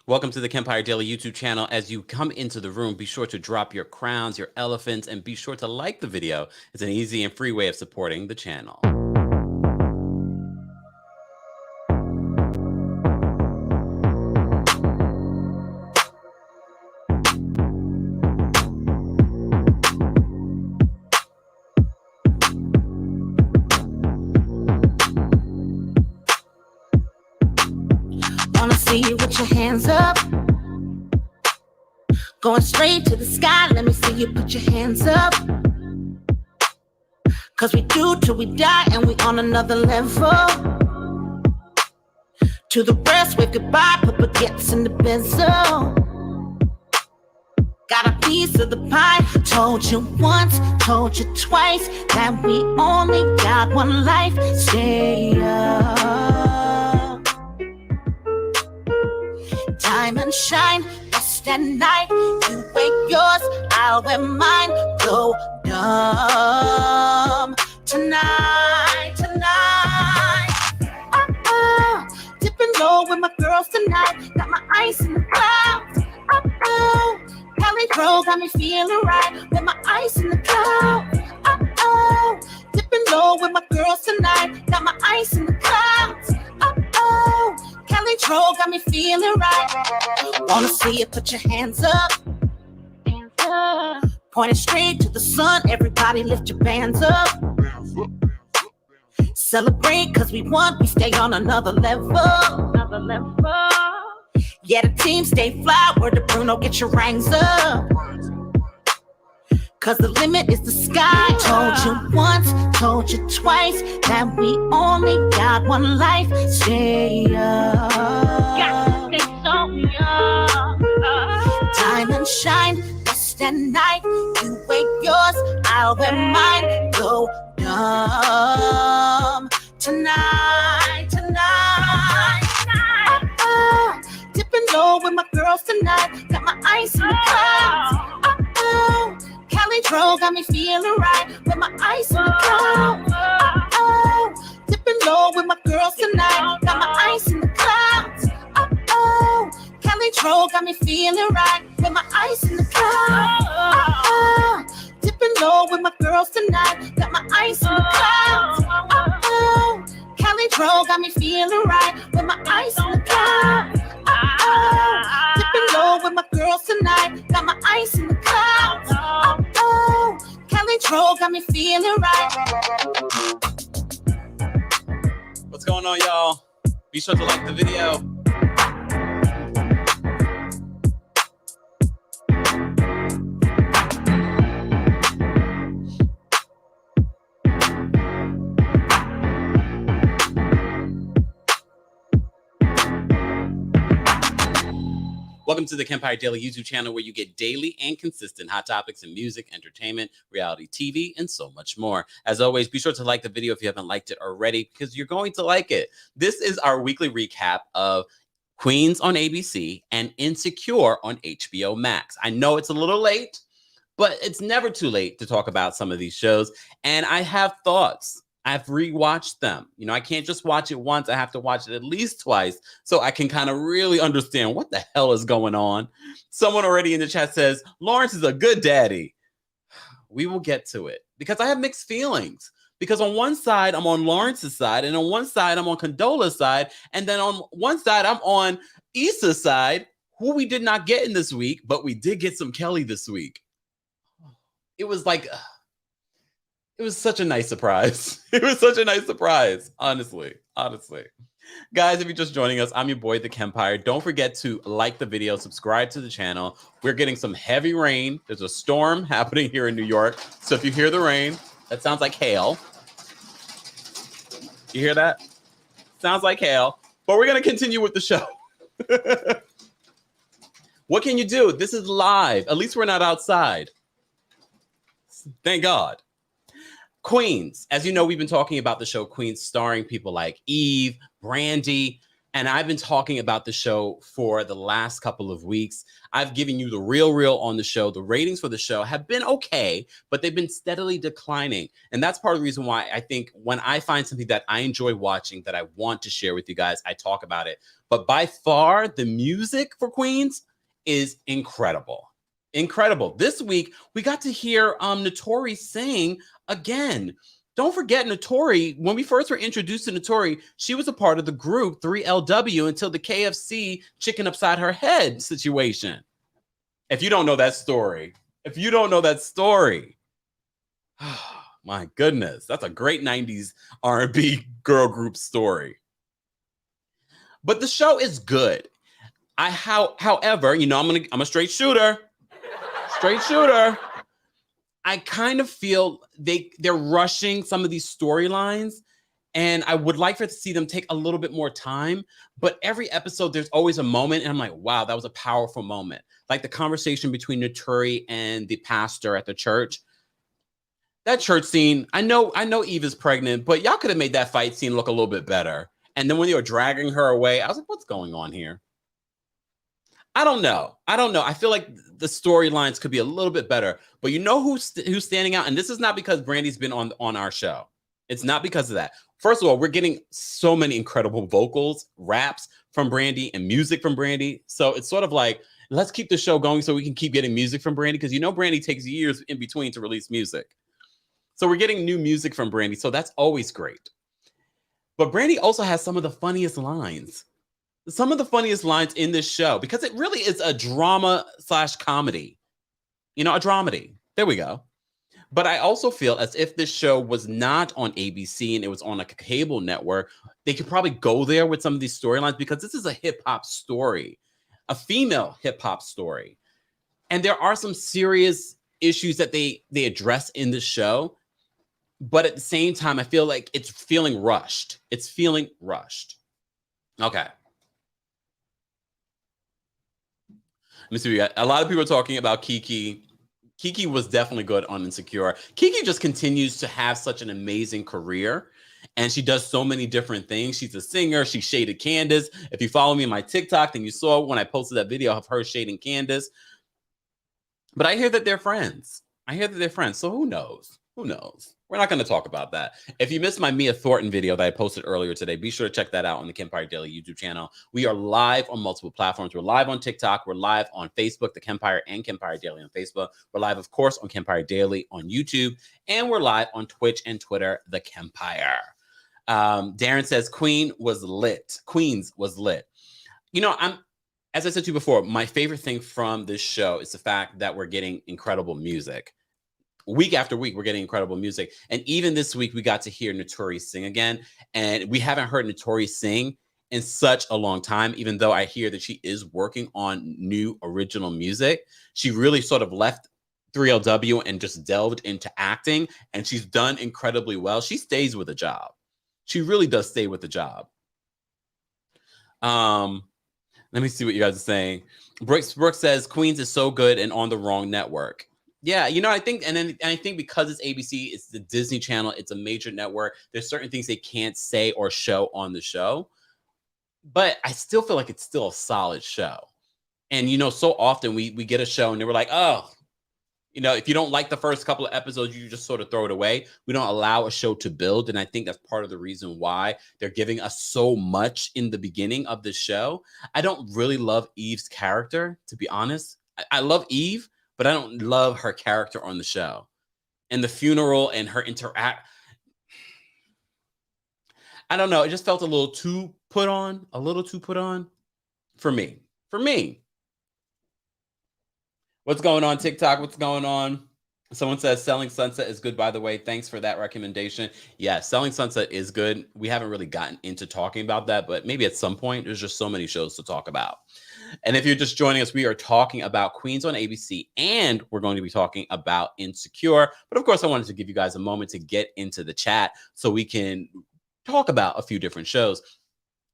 Welcome to the Kempire Daily YouTube channel. As you come into the room, be sure to drop your crowns, your elephants, and be sure to like the video. It's an easy and free way of supporting the channel. Wanna see you with your hands up, going straight to the sky. Let me see you put your hands up, 'cause we do till we die and we on another level. To the rest, wave goodbye, put baguettes in the benzo. Got a piece of the pie. Told you once, told you twice, that we only got one life. Stay up, diamond shine, best at night. You wear yours, I'll wear mine. Go dumb tonight, tonight. Dipping low with my girls tonight. Got my ice in the clouds. Cali Pro got me feeling right with my ice in the clouds. Dipping low with my girls tonight. Got my ice in the clouds. Cali Pro got me feeling right. Wanna see you put your hands up. Hands up. Pointing straight to the sun. Everybody lift your bands up. Celebrate 'cause we won. We stay on another level. Another level. Yeah, the team stay fly. Word to Bruno, get your rings up. 'Cause the limit is the sky. Told you once, told you twice, that we only got one life. Stay up. Got to stay so young. Diamond shine, best at night. You wear yours, I'll wear mine. Go dumb tonight, tonight. Dipping low with my girls tonight. Got my ice in the clouds. Cali Dro got me feeling right with my ice in the clouds. Dipping low with my girls tonight. Got my ice in the clouds. Cali Dro got me feeling right with my ice in the clouds. Dipping low with my girls tonight. Got my ice in the clouds. Cali Dro got me feeling right with my ice in the clouds. Dipping low with my girls tonight. Got my ice in the clouds. Cali Dro got me feeling right. What's going on, y'all? Be sure to like the video. Welcome to the Kempire Daily YouTube channel, where you get daily and consistent hot topics in music, entertainment, reality TV, and so much more. As always, be sure to like the video if you haven't liked it already, because you're going to like it. This is our weekly recap of Queens on ABC and Insecure on HBO Max. I know it's a little late, but it's never too late to talk about some of these shows, and I have thoughts. I've rewatched them. You know, I can't just watch it once. I have to watch it at least twice so I can kind of really understand what the hell is going on. Someone already in the chat says, Lawrence is a good daddy. We will get to it because I have mixed feelings. Because on one side, I'm on Lawrence's side, and on one side, I'm on Condola's side, and then on one side, I'm on Issa's side, who we did not get in this week, but we did get some Kelly this week. It was like... It was such a nice surprise. It was such a nice surprise, honestly. Guys, if you're just joining us, I'm your boy, The Kempire. Don't forget to like the video, subscribe to the channel. We're getting some heavy rain. There's a storm happening here in New York. So if you hear the rain, that sounds like hail. You hear that? Sounds like hail. But we're going to continue with the show. What can you do? This is live. At least we're not outside. Thank God. Queens. As you know, we've been talking about the show Queens, starring people like Eve, Brandy. And I've been talking about the show for the last couple of weeks. I've given you the real on the show. The ratings for the show have been okay, but they've been steadily declining. And that's part of the reason why I think when I find something that I enjoy watching that I want to share with you guys, I talk about it. But by far, the music for Queens is incredible. Incredible. This week, we got to hear Notori sing again. Don't forget Notori, when we first were introduced to Notori, she was a part of the group 3LW until the KFC chicken upside her head situation. If you don't know that story, oh, my goodness, that's a great 90s R&B girl group story. But the show is good. However, you know, I'm a straight shooter. I kind of feel they're rushing some of these storylines, and I would like to see them take a little bit more time. But every episode, there's always a moment, and I'm like, wow, that was a powerful moment. Like the conversation between Notori and the pastor at the church. That church scene, I know Eve is pregnant, but y'all could have made that fight scene look a little bit better. And then when they were dragging her away, I was like, what's going on here? I don't know. I feel like the storylines could be a little bit better. But you know who's standing out? And this is not because Brandy's been on our show. It's not because of that. First of all, we're getting so many incredible vocals, raps from Brandy, and music from Brandy. So it's sort of like, let's keep the show going so we can keep getting music from Brandy, because you know Brandy takes years in between to release music. So we're getting new music from Brandy. So that's always great. But Brandy also has some of the funniest lines. Some of the funniest lines in this show, because it really is a drama/comedy. You know, a dramedy. There we go. But I also feel as if this show was not on ABC and it was on a cable network, they could probably go there with some of these storylines, because this is a hip hop story, a female hip hop story. And there are some serious issues that they address in the show. But at the same time, I feel like it's feeling rushed. Okay. Let me see. We got a lot of people talking about Kiki. Kiki was definitely good on Insecure. Kiki just continues to have such an amazing career, and she does so many different things. She's a singer. She shaded Candace. If you follow me on my TikTok, then you saw when I posted that video of her shading Candace. But I hear that they're friends. So who knows? We're not going to talk about that. If you missed my Mia Thornton video that I posted earlier today, be sure to check that out on the Kempire Daily YouTube channel. We are live on multiple platforms. We're live on TikTok. We're live on Facebook, The Kempire and Kempire Daily on Facebook. We're live, of course, on Kempire Daily on YouTube. And we're live on Twitch and Twitter, The Kempire. Darren says Queens was lit. You know, as I said to you before, my favorite thing from this show is the fact that we're getting incredible music. Week after week, we're getting incredible music. And even this week, we got to hear Notori sing again. And we haven't heard Notori sing in such a long time, even though I hear that she is working on new original music. She really sort of left 3LW and just delved into acting. And she's done incredibly well. She stays with the job. She really does stay with the job. Let me see what you guys are saying. Brooks says Queens is so good and on the wrong network. Yeah, you know, I think because it's ABC, it's the Disney Channel, it's a major network. There's certain things they can't say or show on the show, but I still feel like it's still a solid show. And you know, so often we get a show and they were like, oh, you know, if you don't like the first couple of episodes, you just sort of throw it away. We don't allow a show to build, and I think that's part of the reason why they're giving us so much in the beginning of the show. I don't really love Eve's character, to be honest. I love Eve, but I don't love her character on the show. And the funeral and her interact. I don't know. It just felt a little too put on for me. What's going on, TikTok? What's going on? Someone says Selling Sunset is good, by the way. Thanks for that recommendation. Yeah, Selling Sunset is good. We haven't really gotten into talking about that, but maybe at some point, there's just so many shows to talk about. And if you're just joining us, we are talking about Queens on ABC, and we're going to be talking about Insecure. But of course, I wanted to give you guys a moment to get into the chat so we can talk about a few different shows.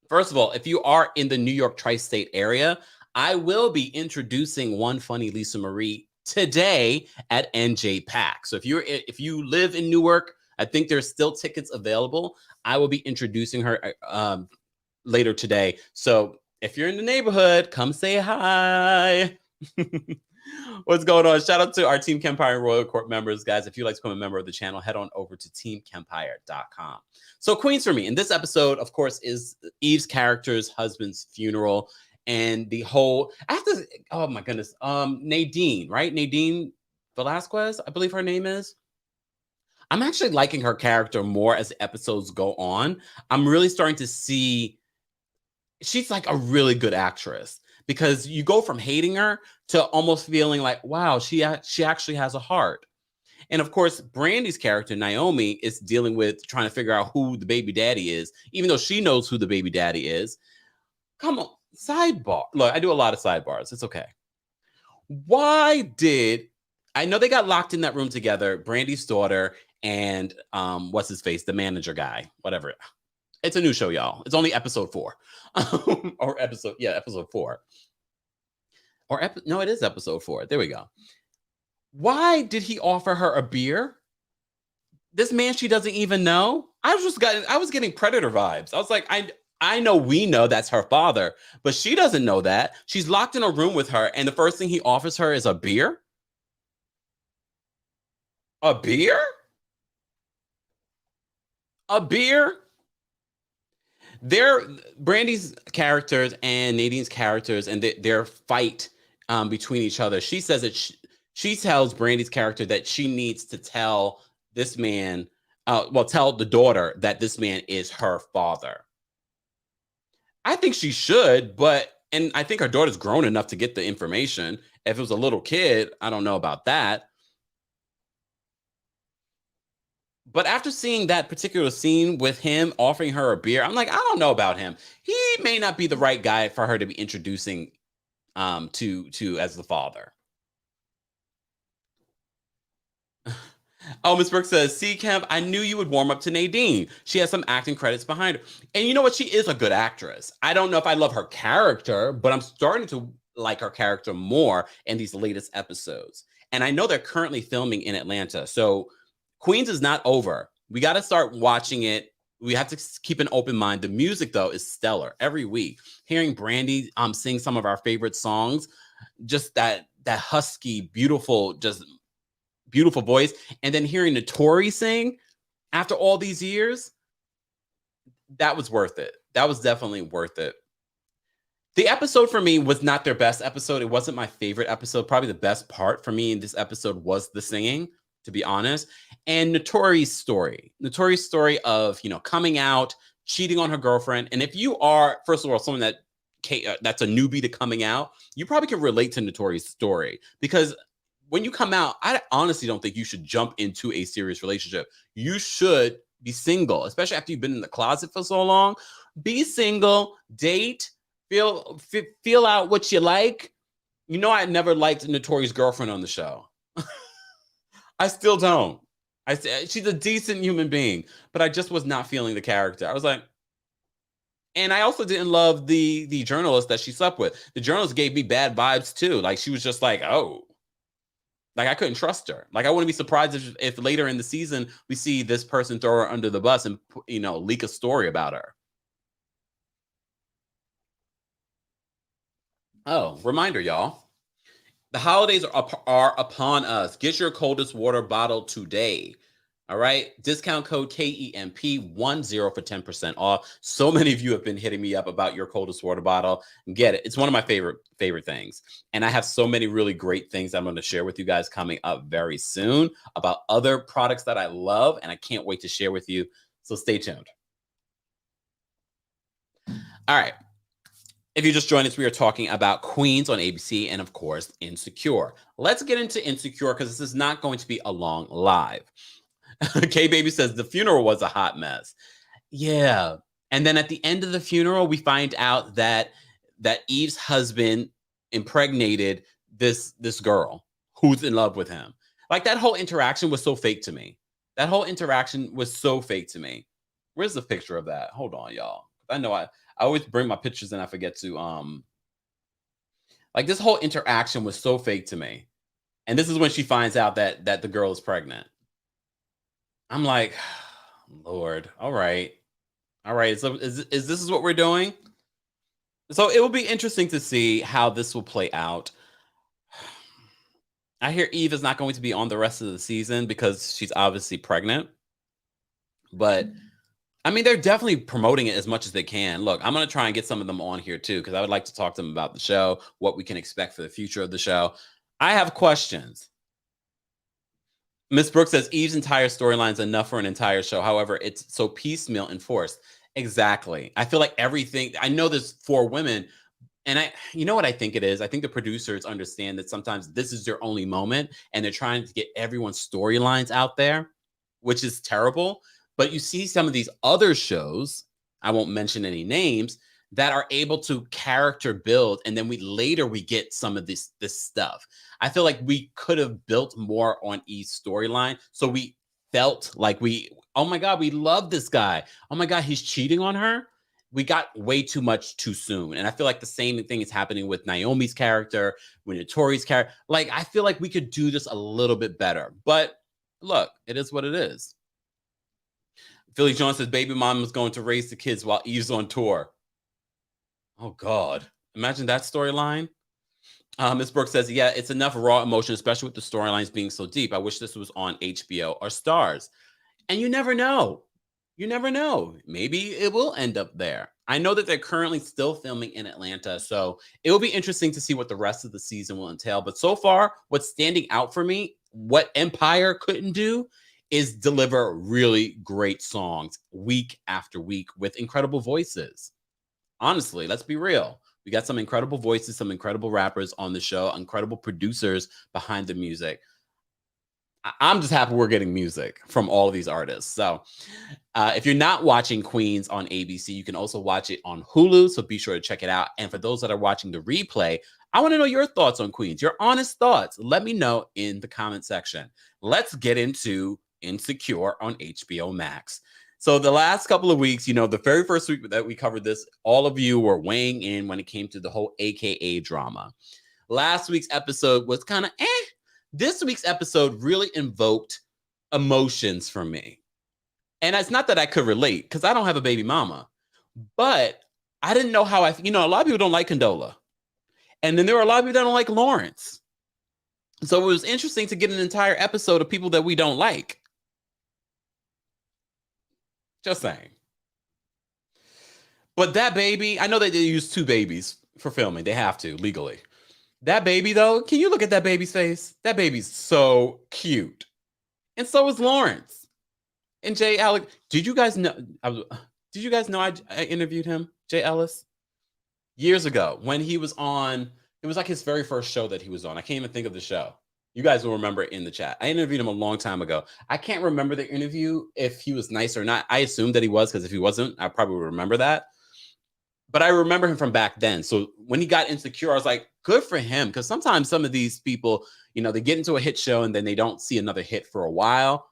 First of all, if you are in the New York tri-state area, I will be introducing One Funny Lisa Marie today at NJ Pack. So if you live in Newark, I think there's still tickets available. I will be introducing her later today. So if you're in the neighborhood, come say hi. What's going on? Shout out to our Team Kempire and Royal Court members, guys. If you'd like to become a member of the channel, head on over to teamkempire.com. So Queens for me. In this episode, of course, is Eve's character's husband's funeral. And the whole, I have to, oh my goodness, Nadine, right? Nadine Velasquez, I believe her name is. I'm actually liking her character more as the episodes go on. I'm really starting to see she's like a really good actress because you go from hating her to almost feeling like, wow, she actually has a heart. And of course, Brandy's character, Naomi, is dealing with trying to figure out who the baby daddy is, even though she knows who the baby daddy is. Come on, sidebar. Look, I do a lot of sidebars. It's okay. Why did I know they got locked in that room together, Brandy's daughter and what's his face, the manager guy, whatever. It's a new show, y'all. It's only episode 4. Episode 4. No, it is episode 4. There we go. Why did he offer her a beer? This man she doesn't even know. I was getting Predator vibes. I was like, I know we know that's her father, but she doesn't know that. She's locked in a room with her, and the first thing he offers her is a beer. A beer? A beer? Brandy's characters and Nadine's characters and their fight between each other. She says that she tells Brandy's character that she needs to tell this man, tell the daughter that this man is her father. I think she should, and I think her daughter's grown enough to get the information. If it was a little kid, I don't know about that. But after seeing that particular scene with him offering her a beer, I'm like, I don't know about him. He may not be the right guy for her to be introducing to as the father. Oh, Miss Brooks says, see, Kemp, I knew you would warm up to Nadine. She has some acting credits behind her. And you know what? She is a good actress. I don't know if I love her character, but I'm starting to like her character more in these latest episodes. And I know they're currently filming in Atlanta. So Queens is not over. We got to start watching it. We have to keep an open mind. The music, though, is stellar every week. Hearing Brandy sing some of our favorite songs, just that husky, beautiful voice, and then hearing Notori sing after all these years, that was worth it. That was definitely worth it. The episode for me was not their best episode. It wasn't my favorite episode. Probably the best part for me in this episode was the singing, to be honest. And Notori's story of, coming out, cheating on her girlfriend. And if you are, first of all, someone that's a newbie to coming out, you probably can relate to Notori's story, because when you come out, I honestly don't think you should jump into a serious relationship. You should be single, especially after you've been in the closet for so long. Be single, date, feel out what you like. I never liked Notori's girlfriend on the show. I still don't. She's a decent human being, but I just was not feeling the character. I was like, and I also didn't love the journalist that she slept with. The journalist gave me bad vibes too. Like, she was just like, oh, like I couldn't trust her. Like, I wouldn't be surprised if later in the season we see this person throw her under the bus and leak a story about her. Oh, reminder, y'all. The holidays are upon us. Get your coldest water bottle today. All right. Discount code KEMP10 for 10% off. So many of you have been hitting me up about your coldest water bottle. Get it. It's one of my favorite things. And I have so many really great things I'm going to share with you guys coming up very soon about other products that I love, and I can't wait to share with you. So stay tuned. All right. If you just joined us, we are talking about Queens on ABC and, of course, Insecure. Let's get into Insecure because this is not going to be a long live. K-Baby says the funeral was a hot mess. Yeah. And then at the end of the funeral, we find out that Eve's husband impregnated this girl who's in love with him. Like, that whole interaction was so fake to me. Where's the picture of that? Hold on, y'all. I know I always bring my pictures and I forget to, like, this whole interaction was so fake to me. And this is when she finds out that the girl is pregnant. I'm like, Lord, all right. All right. So is this is what we're doing? So it will be interesting to see how this will play out. I hear Eve is not going to be on the rest of the season because she's obviously pregnant. But I mean, they're definitely promoting it as much as they can. Look, I'm going to try and get some of them on here too, because I would like to talk to them about the show, what we can expect for the future of the show. I have questions. Miss Brooks says Eve's entire storyline is enough for an entire show. However, it's so piecemeal and forced. Exactly. I feel like everything, I know there's 4 women, and you know what I think it is? I think the producers understand that sometimes this is their only moment and they're trying to get everyone's storylines out there, which is terrible. But you see some of these other shows, I won't mention any names, that are able to character build, and then we get some of this stuff. I feel like we could have built more on Eve's storyline, so we felt like oh my God, we love this guy. Oh my God, he's cheating on her. We got way too much too soon. And I feel like the same thing is happening with Naomi's character, with Notori's character. Like, I feel like we could do this a little bit better. But look, it is what it is. Philly Jones says baby mom was going to raise the kids while Eve's on tour. Oh, God. Imagine that storyline. Ms. Brooks says, yeah, it's enough raw emotion, especially with the storylines being so deep. I wish this was on HBO or Stars. And you never know. You never know. Maybe it will end up there. I know that they're currently still filming in Atlanta, so it will be interesting to see what the rest of the season will entail. But so far, what's standing out for me, what Empire couldn't do, is deliver really great songs week after week with incredible voices. Honestly, let's be real. We got some incredible voices, some incredible rappers on the show, incredible producers behind the music. I'm just happy we're getting music from all of these artists. So if you're not watching Queens on ABC, you can also watch it on Hulu. So be sure to check it out. And for those that are watching the replay, I want to know your thoughts on Queens, your honest thoughts. Let me know in the comment section. Let's get into Insecure on HBO Max. So the last couple of weeks, the very first week that we covered this, all of you were weighing in when it came to the whole AKA drama. Last week's episode was kind of This week's episode really invoked emotions from me. And it's not that I could relate because I don't have a baby mama, but I didn't know how a lot of people don't like Condola. And then there were a lot of people that don't like Lawrence. So it was interesting to get an entire episode of people that we don't like. Just saying. But that baby, I know that they use 2 babies for filming. They have to legally. That baby, though, can you look at that baby's face? That baby's so cute. And so is Lawrence. And Jay Alec, did you guys know I interviewed him, Jay Ellis, years ago when he was on, it was like his very first show that he was on. I can't even think of the show. You guys will remember it in the chat. I interviewed him a long time ago. I can't remember the interview if he was nice or not. I assumed that he was, because if he wasn't, I probably would remember that. But I remember him from back then. So when he got Insecure, I was like, good for him. Because sometimes some of these people, they get into a hit show and then they don't see another hit for a while.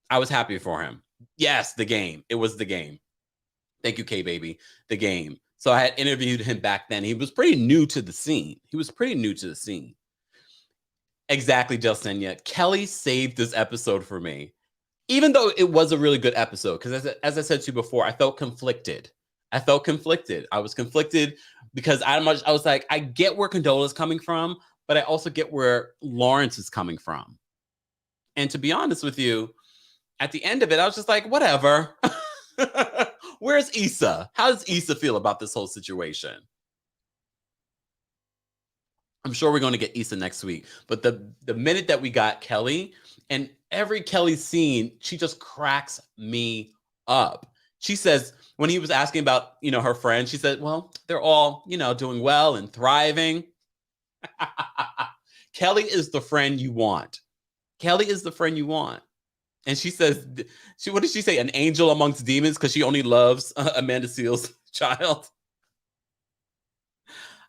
I was happy for him. Yes, The Game. It was The Game. Thank you, K-Baby. The Game. So I had interviewed him back then. He was pretty new to the scene. Exactly, Jelsenia. Kelly saved this episode for me. Even though it was a really good episode. Because as I said to you before, I felt conflicted. I was conflicted because I was like, I get where Condola is coming from, but I also get where Lawrence is coming from. And to be honest with you, at the end of it, I was just like, whatever. Where's Issa? How does Issa feel about this whole situation? I'm sure we're going to get Issa next week. But the minute that we got Kelly, and every Kelly scene, she just cracks me up. She says, when he was asking about, her friends, she said, well, they're all, doing well and thriving. Kelly is the friend you want. And she says, what did she say? An angel amongst demons because she only loves Amanda Seales' child.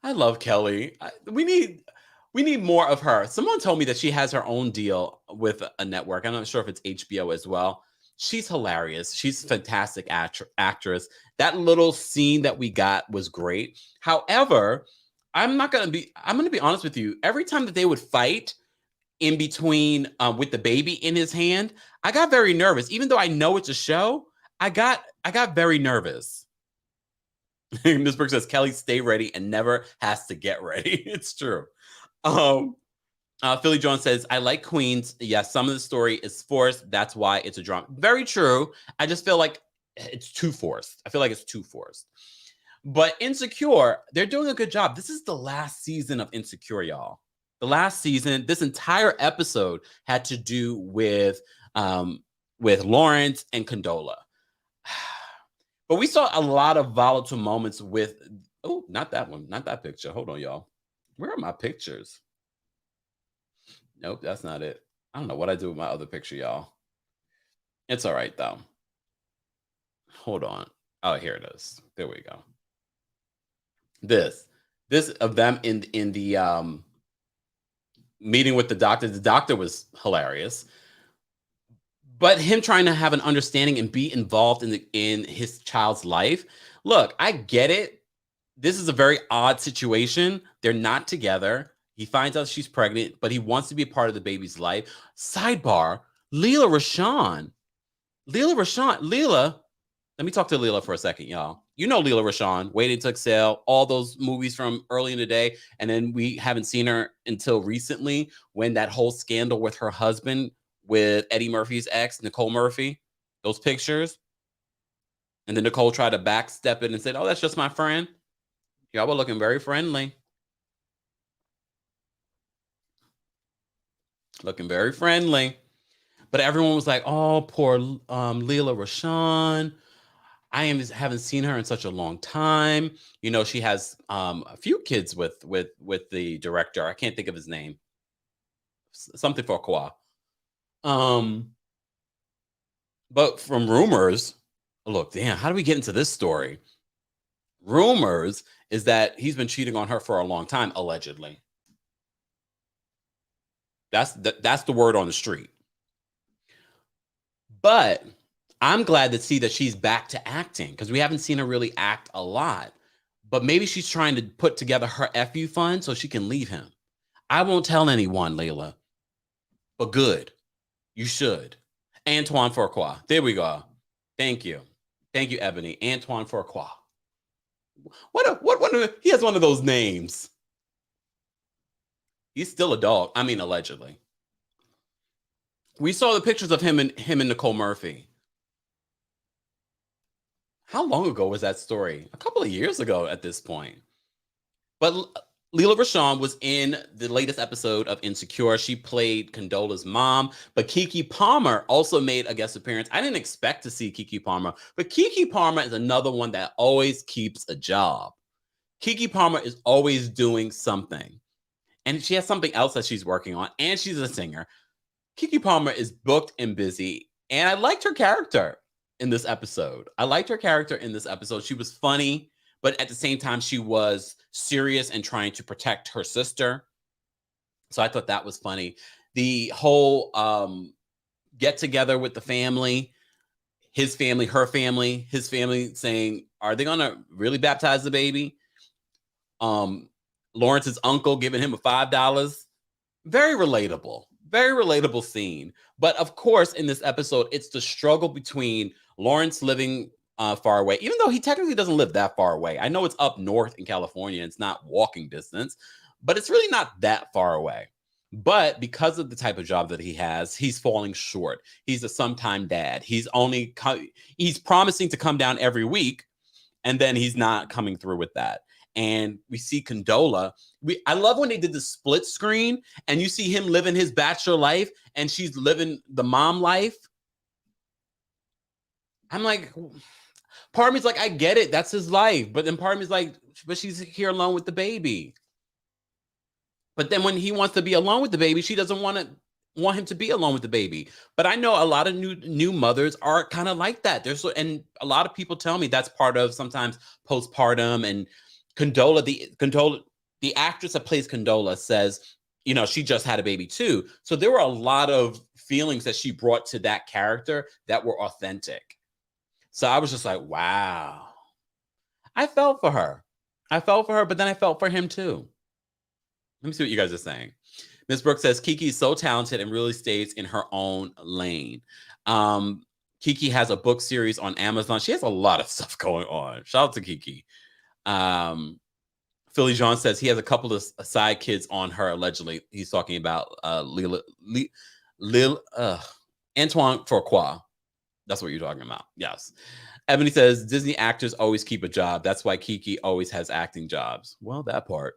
I love Kelly. We need more of her. Someone told me that she has her own deal with a network. I'm not sure if it's HBO as well. She's hilarious. She's a fantastic actress. That little scene that we got was great. However, I'm going to be honest with you. Every time that they would fight in between with the baby in his hand, I got very nervous. Even though I know it's a show, I got very nervous. Ms. Brooks says Kelly stay ready and never has to get ready. It's true. Philly John says, I like Queens. Yes, some of the story is forced. That's why it's a drama. Very true. I just feel like it's too forced. I feel like it's too forced. But Insecure, they're doing a good job. This is the last season of Insecure, y'all. The last season, this entire episode had to do with Lawrence and Condola. But we saw a lot of volatile moments with, oh, not that one, not that picture. Hold on, y'all. Where are my pictures? Nope, that's not it. I don't know what I do with my other picture, y'all. It's all right, though. Hold on. Oh, here it is. There we go. This of them in the meeting with the doctor. The doctor was hilarious. But him trying to have an understanding and be involved in his child's life. Look, I get it. This is a very odd situation. They're not together. He finds out she's pregnant, but he wants to be a part of the baby's life. Sidebar, Leela Rashawn. Leela, let me talk to Leela for a second, y'all. You know Leela Rashawn, Waiting to Exhale, all those movies from early in the day. And then we haven't seen her until recently when that whole scandal with her husband, with Eddie Murphy's ex, Nicole Murphy, those pictures. And then Nicole tried to backstep it and said, oh, that's just my friend. Y'all were looking very friendly. Looking very friendly. But everyone was like, oh, poor Leela Rashawn. I haven't seen her in such a long time. You know, she has a few kids with the director. I can't think of his name. Something for Kwa. But from rumors, look, damn, how do we get into this story? Rumors is that he's been cheating on her for a long time, allegedly. That's the word on the street. But I'm glad to see that she's back to acting because we haven't seen her really act a lot. But maybe she's trying to put together her FU fund so she can leave him. I won't tell anyone, Layla. But good. You should. Antoine Fuqua. There we go. Thank you. Thank you, Ebony. Antoine Fuqua. He has one of those names. He's still a dog. I mean, allegedly. We saw the pictures of him and Nicole Murphy. How long ago was that story? A couple of years ago at this point. But Leela Rashawn was in the latest episode of Insecure. She played Condola's mom, but Keke Palmer also made a guest appearance. I didn't expect to see Keke Palmer, but Keke Palmer is another one that always keeps a job. Keke Palmer is always doing something. And she has something else that she's working on, and she's a singer. Keke Palmer is booked and busy, and I liked her character in this episode. She was funny, but at the same time, she was serious and trying to protect her sister. So I thought that was funny. The whole get together with the family, his family, her family, his family saying, are they going to really baptize the baby? Lawrence's uncle giving him a $5. Very relatable scene. But of course, in this episode, it's the struggle between Lawrence living far away, even though he technically doesn't live that far away. I know it's up north in California. It's not walking distance, but it's really not that far away. But because of the type of job that he has, he's falling short. He's a sometime dad. He's promising to come down every week, and then he's not coming through with that. And we see Condola. I love when they did the split screen and you see him living his bachelor life and she's living the mom life. I'm like, part of me's like, I get it. That's his life. But then part of me's like, but she's here alone with the baby. But then when he wants to be alone with the baby, she doesn't want him to be alone with the baby. But I know a lot of new mothers are kind of like that. And a lot of people tell me that's part of sometimes postpartum. And Condola, the actress that plays Condola says, you know, she just had a baby too. So there were a lot of feelings that she brought to that character that were authentic. So I was just like, wow. I felt for her, but then I felt for him too. Let me see what you guys are saying. Ms. Brooks says, Keke is so talented and really stays in her own lane. Kiki has a book series on Amazon. She has a lot of stuff going on. Shout out to Kiki. Philly John says he has a couple of side kids on her, allegedly. He's talking about Antoine Fuqua. That's what you're talking about. Yes. Ebony says Disney actors always keep a job. That's why Kiki always has acting jobs. Well, that part.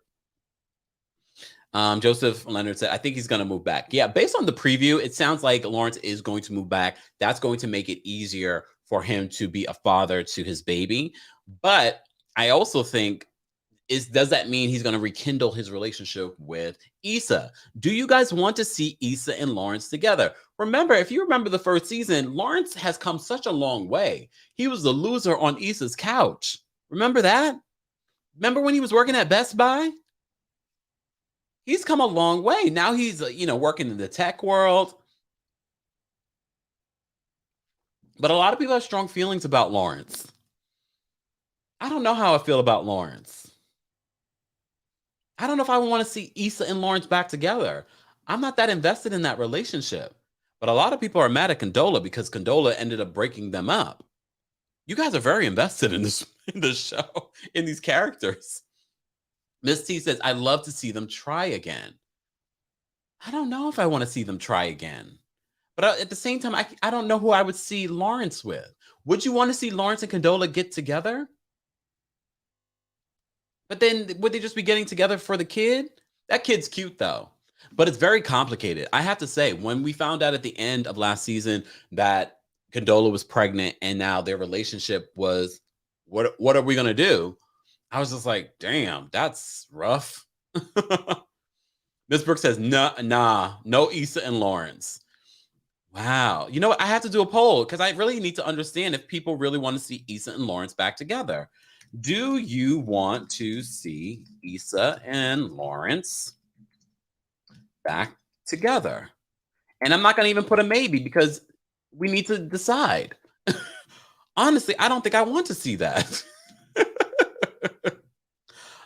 Joseph Leonard said, I think he's going to move back. Yeah, based on the preview, it sounds like Lawrence is going to move back. That's going to make it easier for him to be a father to his baby. But I also think, does that mean he's going to rekindle his relationship with Issa? Do you guys want to see Issa and Lawrence together? Remember, if you remember the first season, Lawrence has come such a long way. He was the loser on Issa's couch. Remember that? Remember when he was working at Best Buy? He's come a long way. Now he's, working in the tech world. But a lot of people have strong feelings about Lawrence. I don't know how I feel about Lawrence. I don't know if I want to see Issa and Lawrence back together. I'm not that invested in that relationship. But a lot of people are mad at Condola because Condola ended up breaking them up. You guys are very invested in this show, in these characters. Miss T says, I'd love to see them try again. I don't know if I want to see them try again. But at the same time, I don't know who I would see Lawrence with. Would you want to see Lawrence and Condola get together? But then would they just be getting together for the kid? That kid's cute, though. But it's very complicated. I have to say, when we found out at the end of last season that Condola was pregnant and now their relationship was, what are we going to do? I was just like, damn, that's rough. Miss Brooks says, nah, no Issa and Lawrence. Wow. You know what? I have to do a poll because I really need to understand if people really want to see Issa and Lawrence back together. Do you want to see Issa and Lawrence back together? And I'm not going to even put a maybe because we need to decide. Honestly, I don't think I want to see that.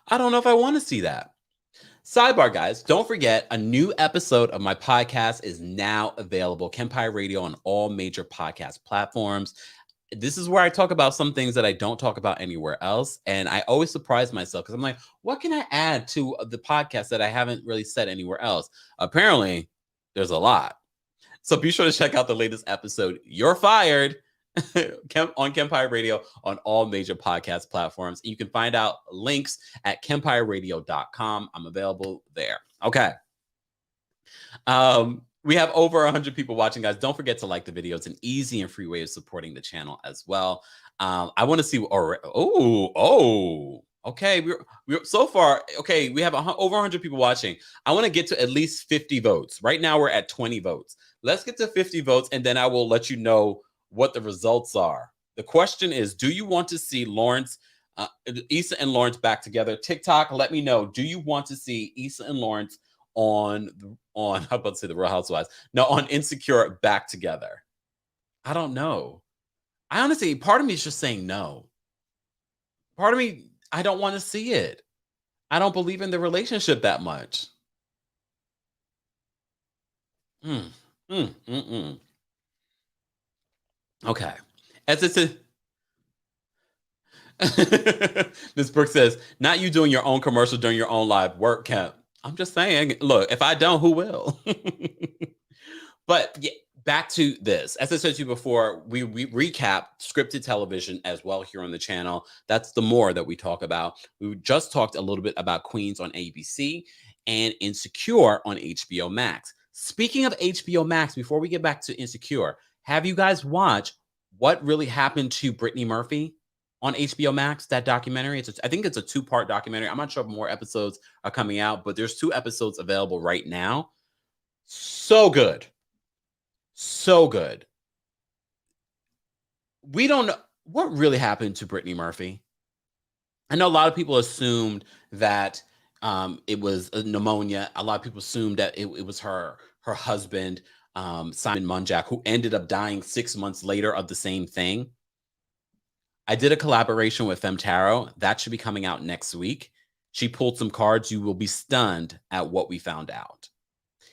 I don't know if I want to see that. Sidebar, guys, don't forget a new episode of my podcast is now available. Kempire Radio on all major podcast platforms. This is where I talk about some things that I don't talk about anywhere else. And I always surprise myself because I'm like, what can I add to the podcast that I haven't really said anywhere else? Apparently, there's a lot. So be sure to check out the latest episode, You're Fired, on Kempire Radio on all major podcast platforms. You can find out links at kempireradio.com. I'm available there. Okay. We have over 100 people watching, guys. Don't forget to like the video. It's an easy and free way of supporting the channel as well. I want to see. Okay. We're so far. Okay, we have over 100 people watching. I want to get to at least 50 votes. Right now, we're at 20 votes. Let's get to 50 votes, and then I will let you know what the results are. The question is, do you want to see Issa and Lawrence back together? TikTok, let me know. Do you want to see Issa and Lawrence on how about to say the Real Housewives? No, on Insecure back together? I don't know. I honestly, part of me is just saying no. Part of me, I don't want to see it. I don't believe in the relationship that much. Okay. As it says, Ms. Brooks says, not you doing your own commercial during your own live work, Kemp. I'm just saying, look, if I don't, who will? But yeah, back to this. As I said to you before, we recap scripted television as well here on the channel. That's the more that we talk about. We just talked a little bit about Queens on ABC and Insecure on HBO Max. Speaking of HBO Max, before we get back to Insecure, have you guys watched What Really Happened to Brittany Murphy on HBO Max, that documentary? I think it's a 2-part documentary. I'm not sure if more episodes are coming out, but there's 2 episodes available right now. So good. So good. We don't know what really happened to Brittany Murphy. I know a lot of people assumed that it was pneumonia. A lot of people assumed that it was her husband, Simon Munjak, who ended up dying 6 months later of the same thing. I did a collaboration with Femtaro. That should be coming out next week. She pulled some cards. You will be stunned at what we found out.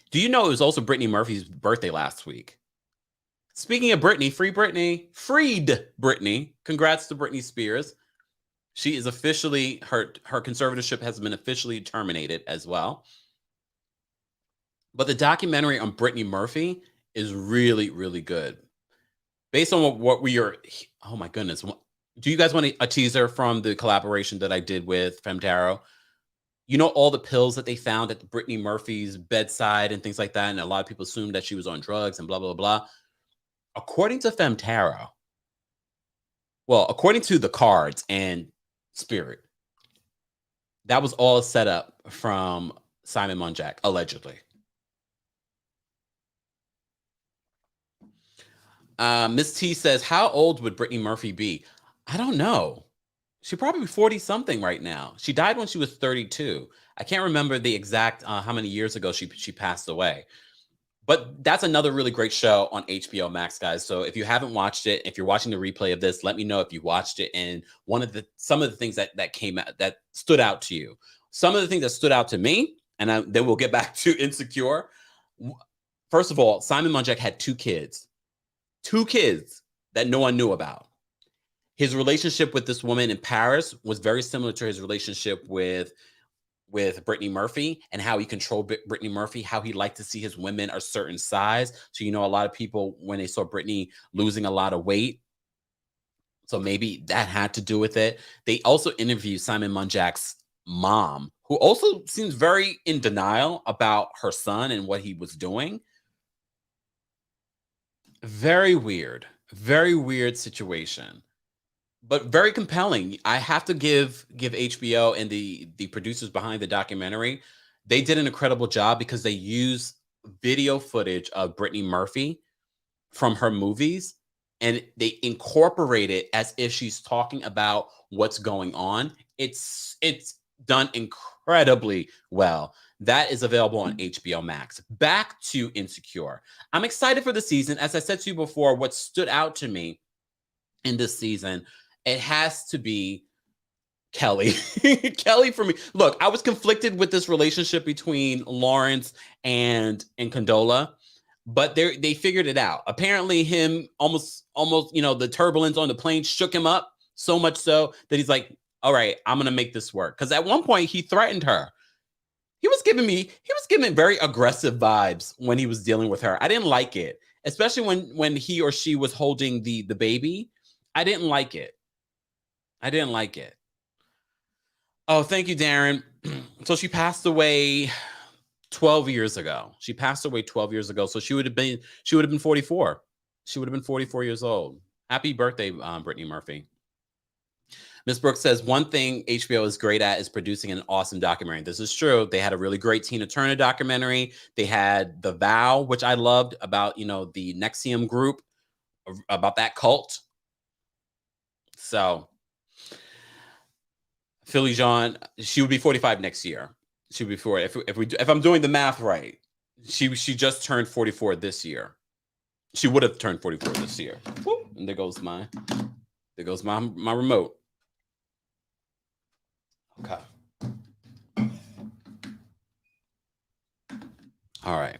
Do you know it was also Brittany Murphy's birthday last week? Speaking of Britney, freed Britney. Congrats to Britney Spears. She is officially, her conservatorship has been officially terminated as well. But the documentary on Brittany Murphy is really, really good. Based on what we are, oh my goodness. Do you guys want a teaser from the collaboration that I did with Femtaro? You know, all the pills that they found at Brittany Murphy's bedside and things like that. And a lot of people assumed that she was on drugs and blah, blah, blah. According to Femtaro, well, according to the cards and Spirit, that was all set up from Simon Monjack, allegedly. Miss T says, how old would Brittany Murphy be? I don't know. She'd probably be 40 something right now. She died when she was 32. I can't remember the exact how many years ago she passed away. But that's another really great show on HBO Max, guys. So if you haven't watched it, if you're watching the replay of this, let me know if you watched it and some of the things that came out that stood out to you. Some of the things that stood out to me, and then we'll get back to Insecure. First of all, Simon Monjack had two kids that no one knew about. His relationship with this woman in Paris was very similar to his relationship with Brittany Murphy, and how he controlled Brittany Murphy, how he liked to see his women a certain size. So, you know, a lot of people, when they saw Brittany losing a lot of weight, so maybe that had to do with it. They also interviewed Simon Monjack's mom, who also seems very in denial about her son and what he was doing. Very weird situation, but very compelling. I have to give HBO and the producers behind the documentary, they did an incredible job because they use video footage of Brittany Murphy from her movies, and they incorporate it as if she's talking about what's going on. It's done incredibly well. That is available on HBO Max. Back to Insecure. I'm excited for the season. As I said to you before, what stood out to me in this season, it has to be Kelly. Kelly for me. Look, I was conflicted with this relationship between Lawrence and Condola, but they figured it out. Apparently him almost, you know, the turbulence on the plane shook him up so much so that he's like, all right, I'm going to make this work. Because at one point he threatened her. He was giving very aggressive vibes when he was dealing with her. I didn't like it, especially when he or she was holding the baby. I didn't like it. Oh, thank you, Darren. So she passed away 12 years ago. So she would have been 44. She would have been 44 years old. Happy birthday, Brittany Murphy. Miss Brooks says, one thing HBO is great at is producing an awesome documentary. This is true. They had a really great Tina Turner documentary. They had The Vow, which I loved, about, you know, the NXIVM group, about that cult. So Philly Jean, she would be 45 next year. She would be 40. If I'm doing the math right, she just turned 44 this year. She would have turned 44 this year. Whoop, and there goes my remote. Okay. All right.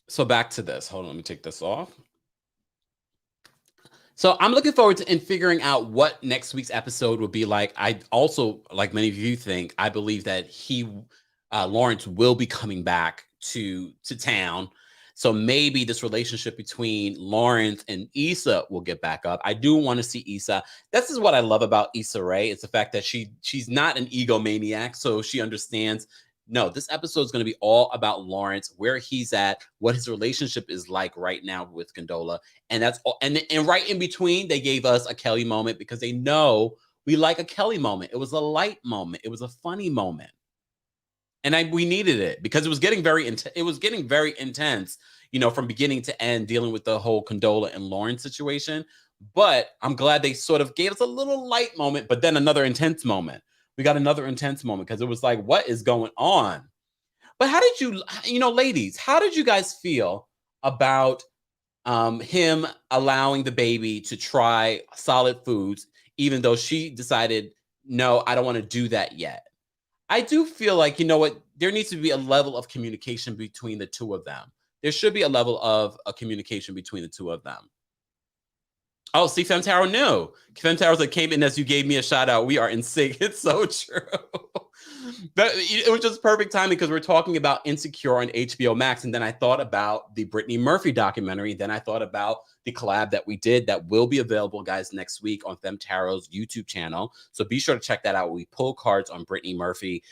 So back to this. Hold on, let me take this off. So I'm looking forward to figuring out what next week's episode will be like. I also, like many of you think, I believe that Lawrence will be coming back to town. So maybe this relationship between Lawrence and Issa will get back up. I do want to see Issa. This is what I love about Issa Rae. It's the fact that she's not an egomaniac. So she understands, no, this episode is going to be all about Lawrence, where he's at, what his relationship is like right now with Condola. And that's all. And right in between, they gave us a Kelly moment because they know we like a Kelly moment. It was a light moment. It was a funny moment. And we needed it because it was getting very intense, you know, from beginning to end, dealing with the whole Condola and Lawrence situation. But I'm glad they sort of gave us a little light moment, but then another intense moment. We got another intense moment because it was like, what is going on? But how did you know, ladies, how did you guys feel about him allowing the baby to try solid foods, even though she decided, no, I don't want to do that yet? I do feel like, you know what, there needs to be a level of communication between the two of them. there should be a level of a communication between the two of them. Oh, see, Femtaro knew. Femtaro's like, came in as you gave me a shout out. We are in sync. It's so true. But it was just perfect timing because we're talking about Insecure on HBO Max. And then I thought about the Brittany Murphy documentary. Then I thought about the collab that we did that will be available, guys, next week on Femtaro's YouTube channel. So be sure to check that out. We pull cards on Brittany Murphy.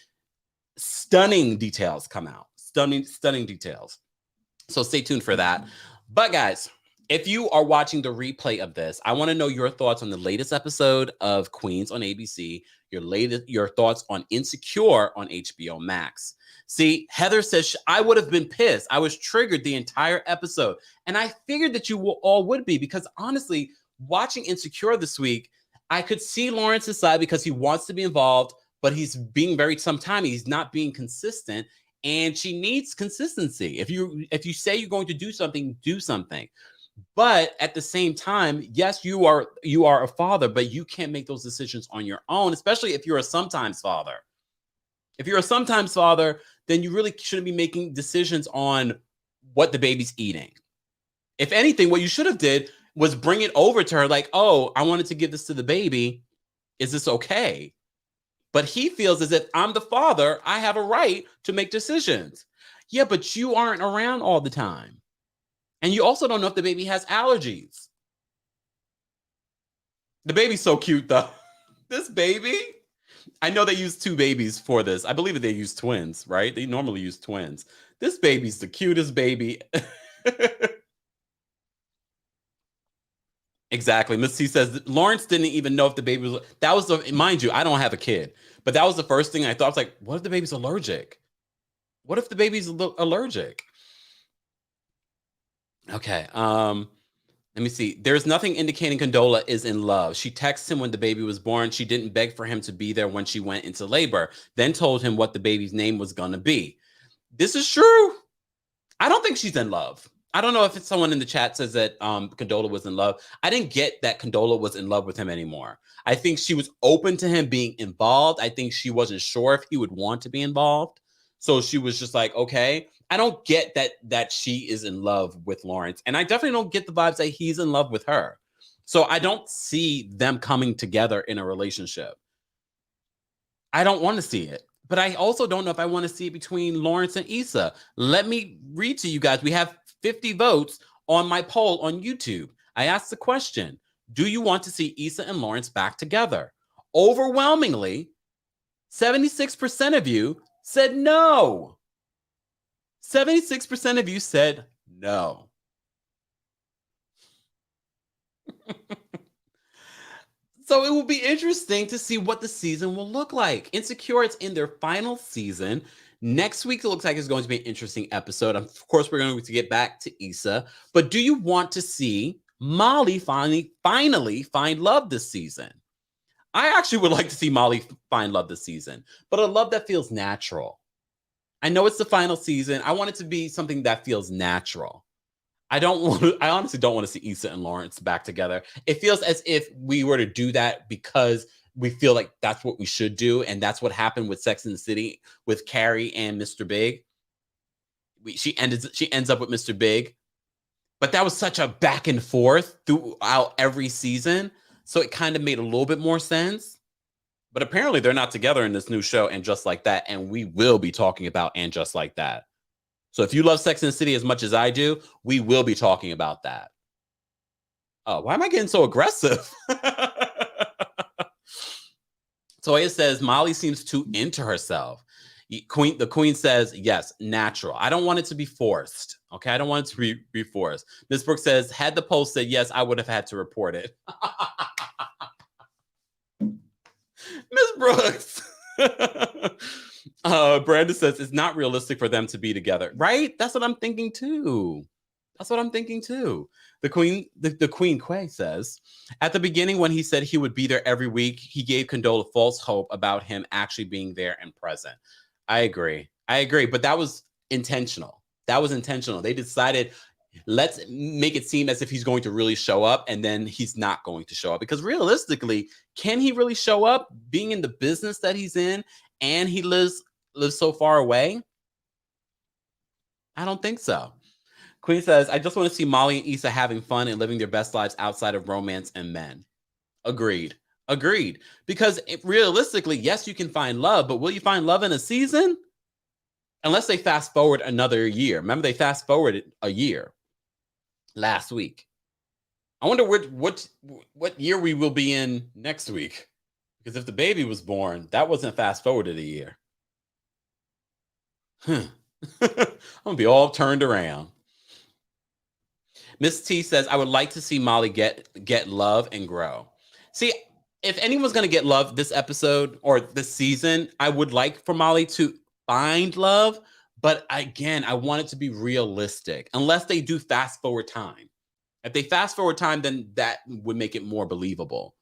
Stunning details come out. Stunning details. So stay tuned for that. But guys, if you are watching the replay of this, I want to know your thoughts on the latest episode of Queens on ABC, your thoughts on Insecure on HBO Max. See, Heather says, I would have been pissed. I was triggered the entire episode. And I figured that you all would be, because honestly, watching Insecure this week, I could see Lawrence's side because he wants to be involved, but he's being sometimes he's not being consistent, and she needs consistency. If you say you're going to do something, do something. But at the same time, yes, you are a father, but you can't make those decisions on your own, especially if you're a sometimes father. If you're a sometimes father, then you really shouldn't be making decisions on what the baby's eating. If anything, what you should have did was bring it over to her like, oh, I wanted to give this to the baby. Is this okay? But he feels as if I'm the father, I have a right to make decisions. Yeah, but you aren't around all the time. And you also don't know if the baby has allergies. The baby's so cute, though. This baby, I know they use two babies for this. I believe that they use twins, right? They normally use twins. This baby's the cutest baby. Exactly. Miss C says Lawrence didn't even know if the baby was. That was mind you, I don't have a kid, but that was the first thing I thought. I was like, what if the baby's allergic? What if the baby's allergic? Okay. Let me see. There's nothing indicating Condola is in love. She texted him when the baby was born. She didn't beg for him to be there when she went into labor, then told him what the baby's name was going to be. This is true. I don't think she's in love. I don't know if it's someone in the chat says that Condola was in love. I didn't get that Condola was in love with him anymore. I think she was open to him being involved. I think she wasn't sure if he would want to be involved. So she was just like, okay. I don't get that she is in love with Lawrence. And I definitely don't get the vibes that he's in love with her. So I don't see them coming together in a relationship. I don't want to see it. But I also don't know if I want to see it between Lawrence and Issa. Let me read to you guys. We have 50 votes on my poll on YouTube. I asked the question, do you want to see Issa and Lawrence back together? Overwhelmingly, 76% of you said no. 76% of you said no. So it will be interesting to see what the season will look like. Insecure, it's in their final season. Next week, it looks like it's going to be an interesting episode. Of course, we're going to get back to Issa. But do you want to see Molly finally find love this season? I actually would like to see Molly find love this season, but a love that feels natural. I know it's the final season. I want it to be something that feels natural. I honestly don't want to see Issa and Lawrence back together. It feels as if we were to do that because we feel like that's what we should do. And that's what happened with Sex and the City with Carrie and Mr. Big. She ends up with Mr. Big. But that was such a back and forth throughout every season. So it kind of made a little bit more sense. But apparently they're not together in this new show, And Just Like That. And we will be talking about And Just Like That. So if you love Sex and the City as much as I do, we will be talking about that. Oh, why am I getting so aggressive? Toya says, Molly seems too into herself. The queen says, yes, natural. I don't want it to be forced. Okay, I don't want it to be forced. Miss Brooks says, had the post said yes, I would have had to report it. Miss Brooks. Brandon says it's not realistic for them to be together, right? That's what I'm thinking too. The Queen Quay says, at the beginning when he said he would be there every week, he gave Condola false hope about him actually being there and present. I agree, but that was intentional. They decided, let's make it seem as if he's going to really show up, and then he's not going to show up. Because realistically, can he really show up being in the business that he's in and he lives so far away? I don't think so. Queen says, I just want to see Molly and Issa having fun and living their best lives outside of romance and men. Agreed. Because realistically, yes, you can find love, but will you find love in a season? Unless they fast forward another year. Remember, they fast forwarded a year last week. I wonder what year we will be in next week. Because if the baby was born, that wasn't fast forwarded a year. I'm gonna be all turned around. Miss T says, I would like to see Molly get love and grow. See, if anyone's gonna get love this episode or this season, I would like for Molly to find love. But again, I want it to be realistic, unless they do fast forward time. If they fast forward time, then that would make it more believable.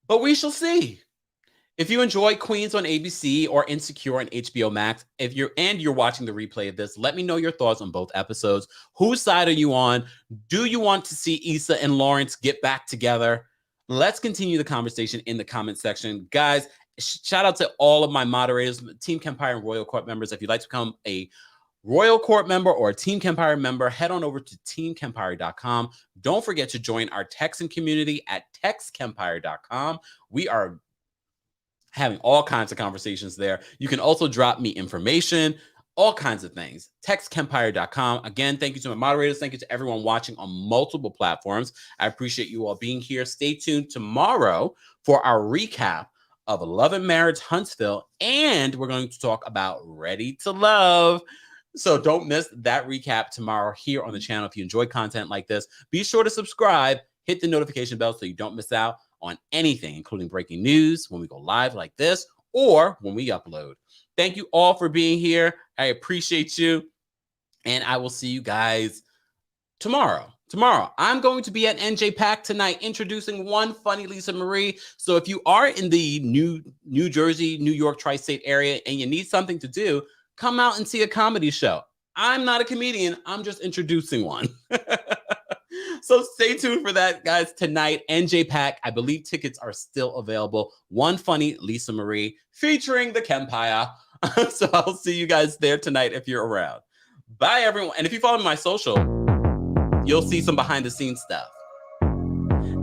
But we shall see. If you enjoy Queens on ABC or Insecure on HBO Max, if you're watching the replay of this, let me know your thoughts on both episodes. Whose side are you on? Do you want to see Issa and Lawrence get back together? Let's continue the conversation in the comment section. Guys, shout out to all of my moderators, Team Kempire and Royal Court members. If you'd like to become a Royal Court member or a Team Kempire member, head on over to TheKempire.com. Don't forget to join our Texan community at TextKempire.com. We are having all kinds of conversations there. You can also drop me information, all kinds of things. TextKempire.com. Again, thank you to my moderators. Thank you to everyone watching on multiple platforms. I appreciate you all being here. Stay tuned tomorrow for our recap of Love and Marriage Huntsville, and we're going to talk about Ready to Love. So don't miss that recap tomorrow here on the channel. If you enjoy content like this, be sure to subscribe, hit the notification bell so you don't miss out on anything, including breaking news when we go live like this or when we upload. Thank you all for being here. I appreciate you. And I will see you guys tomorrow. I'm going to be at NJ Pack tonight introducing one funny Lisa Marie. So if you are in the New Jersey, New York tri-state area and you need something to do, come out and see a comedy show. I'm not a comedian. I'm just introducing one. So stay tuned for that, guys. Tonight, NJ Pack. I believe tickets are still available. One funny Lisa Marie featuring the Kempire. So I'll see you guys there tonight if you're around. Bye, everyone. And if you follow me on my social, you'll see some behind the scenes stuff.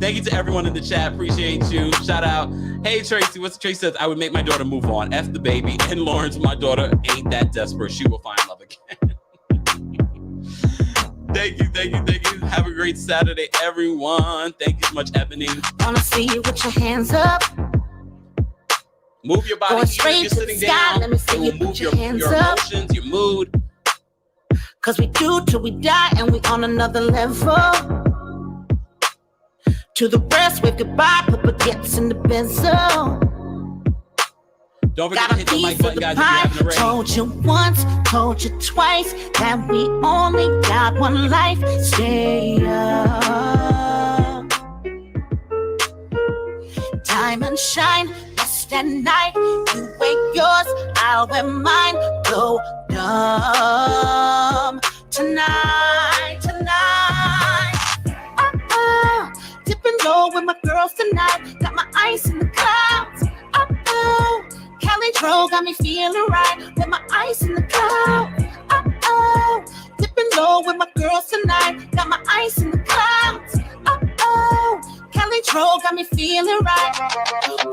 Thank you to everyone in the chat. Appreciate you. Shout out. Hey, Tracy. What's Tracy says? I would make my daughter move on. F the baby. And Lawrence, my daughter ain't that desperate. She will find love again. Thank you. Have a great Saturday, everyone. Thank you so much, Ebony. Wanna see you with your hands up. Move your body. Straight You're to sitting the sky. down. Let me see you Move put your hands up. emotions, your mood. Cause we do till we die and we on another level. To the rest, wave goodbye, put baguettes in the benzo. Don't forget to hit the like button, guys, if you haven't already. Told you once, told you twice that we only got one life. Stay up. Diamond shine, best at night. You wear yours, I'll wear mine. Go dumb tonight. Dipping low with my girls tonight. Got my ice in the clouds. Cali Dro got me feeling right with my ice in the clouds. Dipping low with my girls tonight. Got my ice in the clouds. Cali Dro got me feeling right.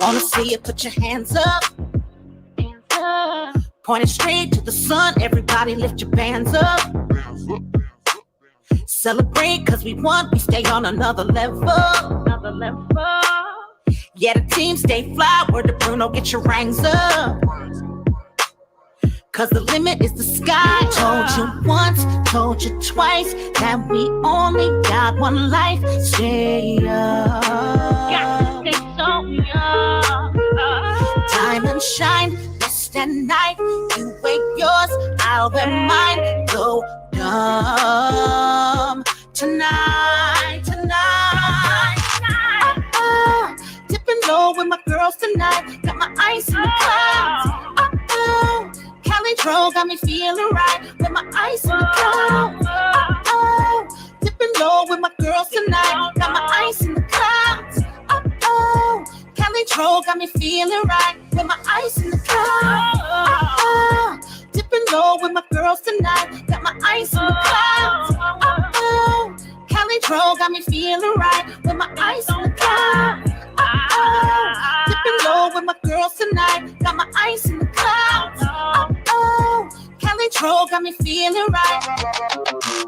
Wanna see you put your hands up. Pointing straight to the sun. Everybody lift your bands up. Celebrate cause we won. We stay on another level. Yeah, the team stay fly. Word to Bruno, get your rings up. Cause the limit is the sky. Told you once, told you twice that we only got one life. Stay up. Got to stay so young. Time and shine, best at night. You wear yours, I'll wear mine. Go dumb tonight. Dipping low with my girls tonight. Got my ice in the clouds. Cali Dro got me feeling right with my ice in the clouds. Dipping low with my girls tonight. Got my ice in the clouds. Cali Dro got me feeling right with my ice in the clouds. Dipping low with my girls tonight. Got my ice in the clouds. Troll got me feeling right with my ice on the cloud. Dipping low with my girls tonight. Got my ice in the clouds. Cali Troll got me feeling right.